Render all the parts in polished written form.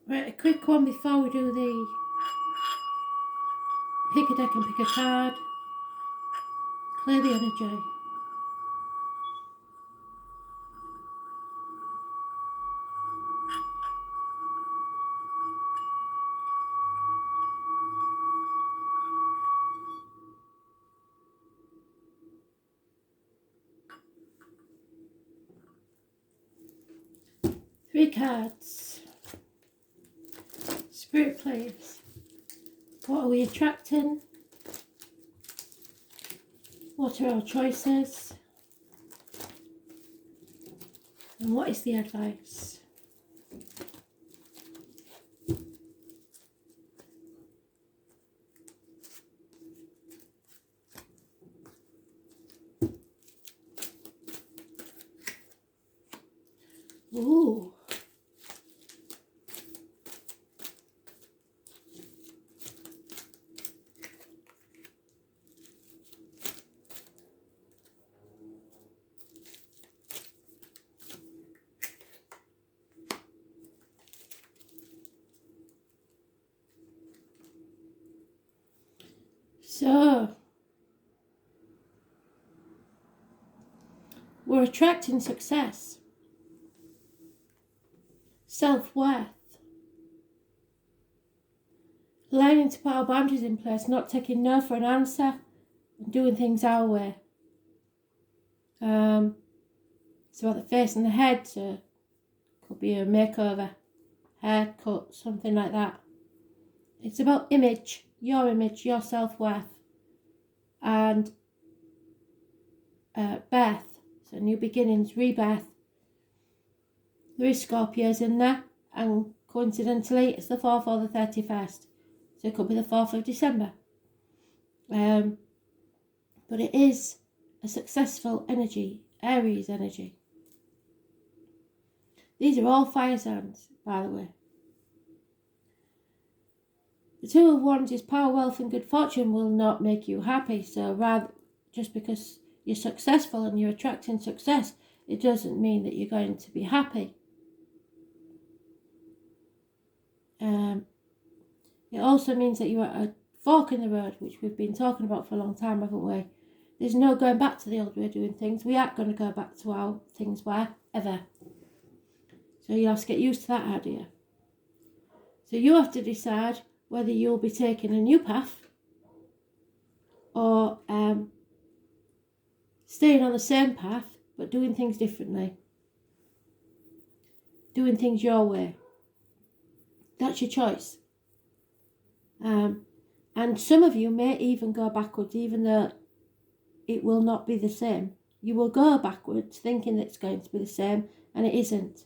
Right, a quick one before we do the pick a deck and pick a card. Clear the energy. Three cards. Spirit, please. What are we attracting? What are our choices? And what is the advice? Ooh. So, we're attracting success, self-worth, learning to put our boundaries in place, not taking no for an answer, and doing things our way. It's about the face and the head, so could be a makeover, haircut, something like that. It's about image, your self-worth, and birth, so new beginnings, rebirth. There is Scorpios in there, and coincidentally it's the 4th or the 31st, so it could be the 4th of December. But it is a successful energy, Aries energy. These are all fire signs, by the way. The Two of Wands is power, wealth and good fortune will not make you happy. So rather, just because you're successful and you're attracting success, it doesn't mean that you're going to be happy. It also means that you're at a fork in the road, which we've been talking about for a long time, haven't we? There's no going back to the old way of doing things. We aren't going to go back to how things were, ever. So you have to get used to that idea. So you have to decide whether you'll be taking a new path or staying on the same path but doing things differently. Doing things your way. That's your choice. And some of you may even go backwards, even though it will not be the same. You will go backwards thinking that it's going to be the same, and it isn't.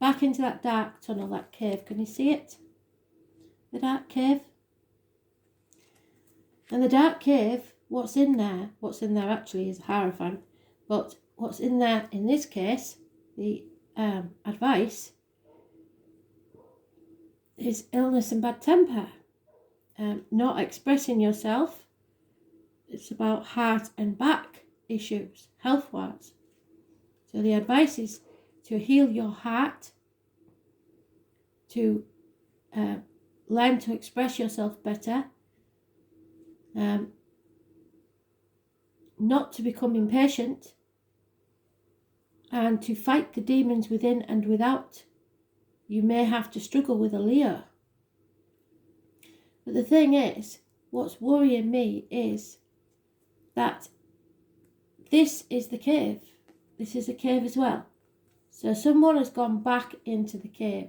Back into that dark tunnel, that cave. Can you see it? The dark cave. And the dark cave, what's in there actually is a Hierophant, but what's in there in this case, the advice, is illness and bad temper. Not expressing yourself. It's about heart and back issues, health-wise. So the advice is to heal your heart, to learn to express yourself better, not to become impatient, and to fight the demons within and without. You may have to struggle with a Leo. But the thing is, what's worrying me is that this is the cave. This is a cave as well. So someone has gone back into the cave.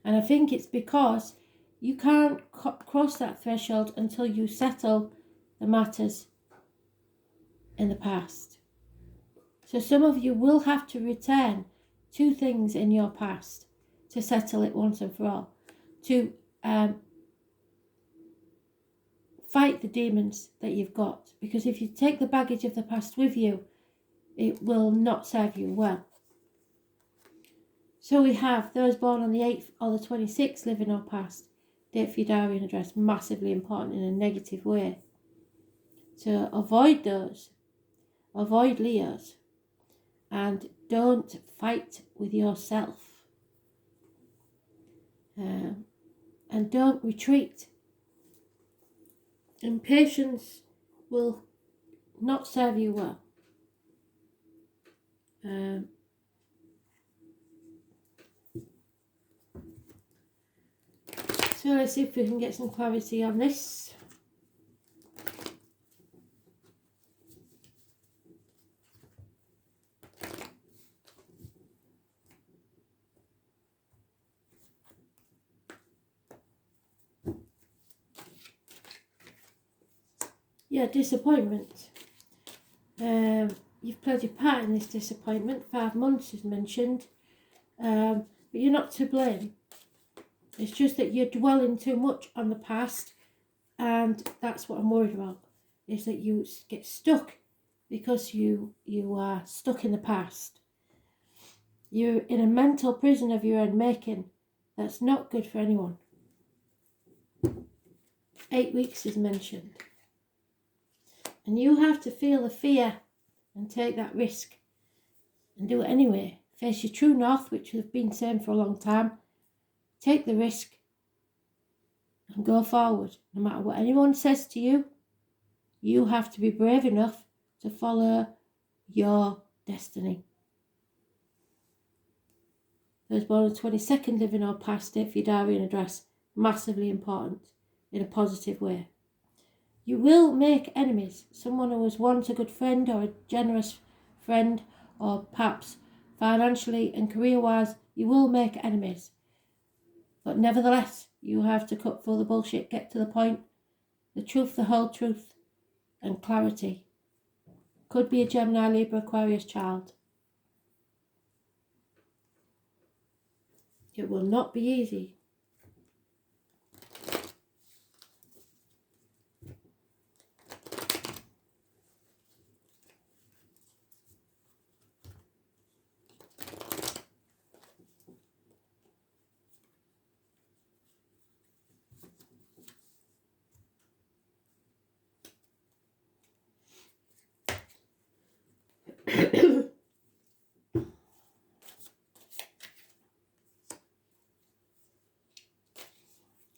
And I think it's because you can't cross that threshold until you settle the matters in the past. So some of you will have to return to things in your past to settle it once and for all. To fight the demons that you've got. Because if you take the baggage of the past with you, it will not serve you well. So we have those born on the 8th or the 26th living or past. Date for your diary and address, massively important in a negative way. So avoid those. Avoid Leos. And don't fight with yourself. and don't retreat. Impatience will not serve you well. So let's see if we can get some clarity on this. Yeah, disappointment. You've played your part in this disappointment. 5 months is mentioned, but you're not to blame. It's just that you're dwelling too much on the past, and that's what I'm worried about, is that you get stuck because you are stuck in the past. You're in a mental prison of your own making. That's not good for anyone. 8 weeks is mentioned. And you have to feel the fear and take that risk and do it anyway. Face your true north, which we've been saying for a long time. Take the risk and go forward. No matter what anyone says to you, you have to be brave enough to follow your destiny. Those born on the 22nd, living or past it for your diary and address. Massively important in a positive way. You will make enemies. Someone who was once a good friend or a generous friend, or perhaps financially and career-wise, you will make enemies. But nevertheless, you have to cut through the bullshit, get to the point, the truth, the whole truth, and clarity. Could be a Gemini, Libra, Aquarius child. It will not be easy.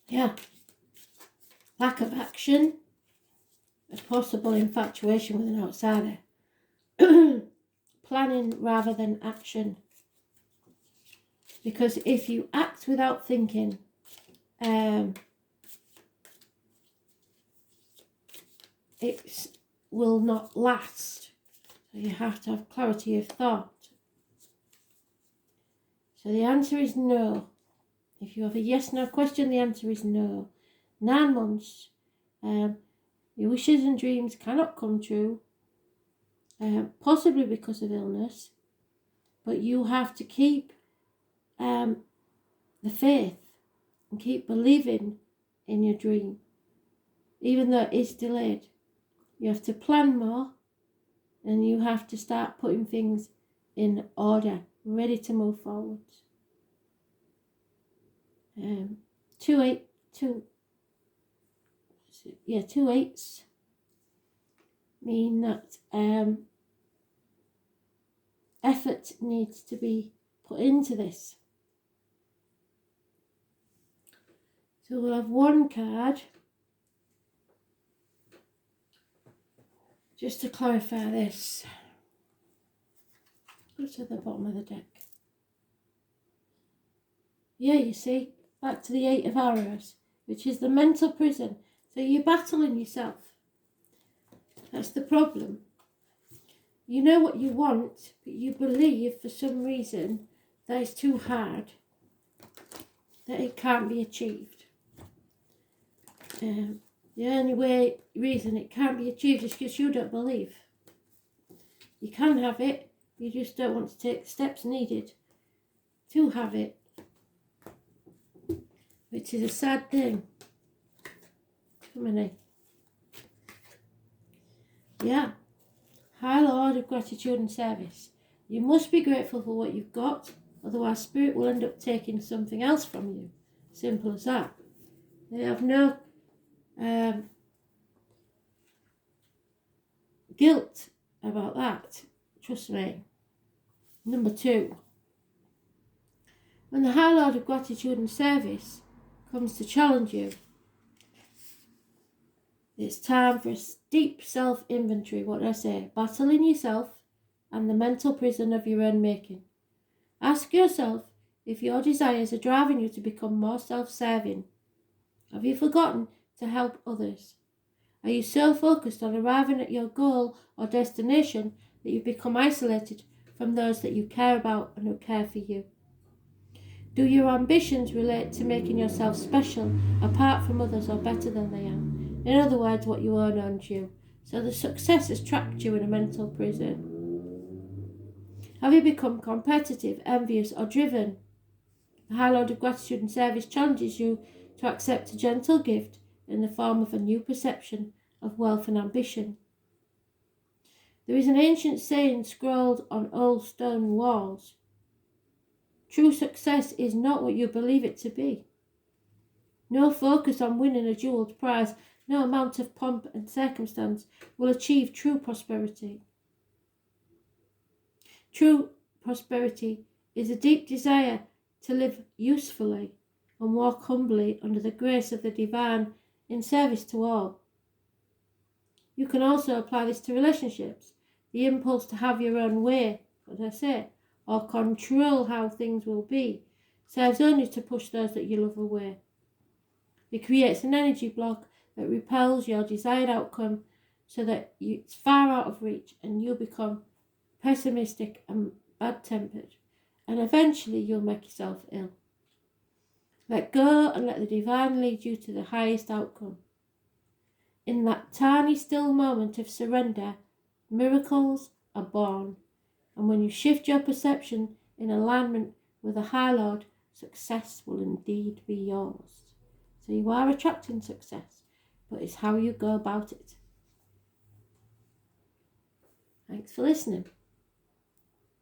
Yeah. Lack of action, a possible infatuation with an outsider. Planning rather than action. Because if you act without thinking, it will not last. So you have to have clarity of thought. So the answer is no. If you have a yes/no question, the answer is no. 9 months. Your wishes and dreams cannot come true. Possibly because of illness. But you have to keep the faith and keep believing in your dream. Even though it's delayed. You have to plan more. And you have to start putting things in order. Ready to move forward. 2 8s mean that effort needs to be put into this. So we'll have one card just to clarify this. Go to the bottom of the deck. Yeah, you see, back to the 8 of Arrows, which is the mental prison. So you're battling yourself. That's the problem. You know what you want, but you believe for some reason that it's too hard, that it can't be achieved. The only reason it can't be achieved is because you don't believe. You can have it, you just don't want to take the steps needed to have it. Which is a sad thing. Come on in. Yeah. High Lord of Gratitude and Service. You must be grateful for what you've got, otherwise Spirit will end up taking something else from you. Simple as that. They have no guilt about that. Trust me. Number 2. When the High Lord of Gratitude and Service comes to challenge you, it's time for a deep self-inventory. What did I say? Battling yourself and the mental prison of your own making. Ask yourself if your desires are driving you to become more self-serving. Have you forgotten to help others? Are you so focused on arriving at your goal or destination that you become isolated from those that you care about and who care for you? Do your ambitions relate to making yourself special, apart from others or better than they are? In other words, what you own owns you. So the success has trapped you in a mental prison. Have you become competitive, envious, or driven? The High Lord of Gratitude and Service challenges you to accept a gentle gift in the form of a new perception of wealth and ambition. There is an ancient saying scrawled on old stone walls. True success is not what you believe it to be. No focus on winning a jeweled prize, no amount of pomp and circumstance will achieve true prosperity. True prosperity is a deep desire to live usefully and walk humbly under the grace of the divine in service to all. You can also apply this to relationships. The impulse to have your own way, what I say, or control how things will be, serves only to push those that you love away. It creates an energy block that repels your desired outcome so that it's far out of reach and you become pessimistic and bad-tempered, and eventually you'll make yourself ill. Let go and let the divine lead you to the highest outcome. In that tiny still moment of surrender, miracles are born, and when you shift your perception in alignment with the High Lord, success will indeed be yours. So you are attracting success, but it's how you go about it. Thanks for listening.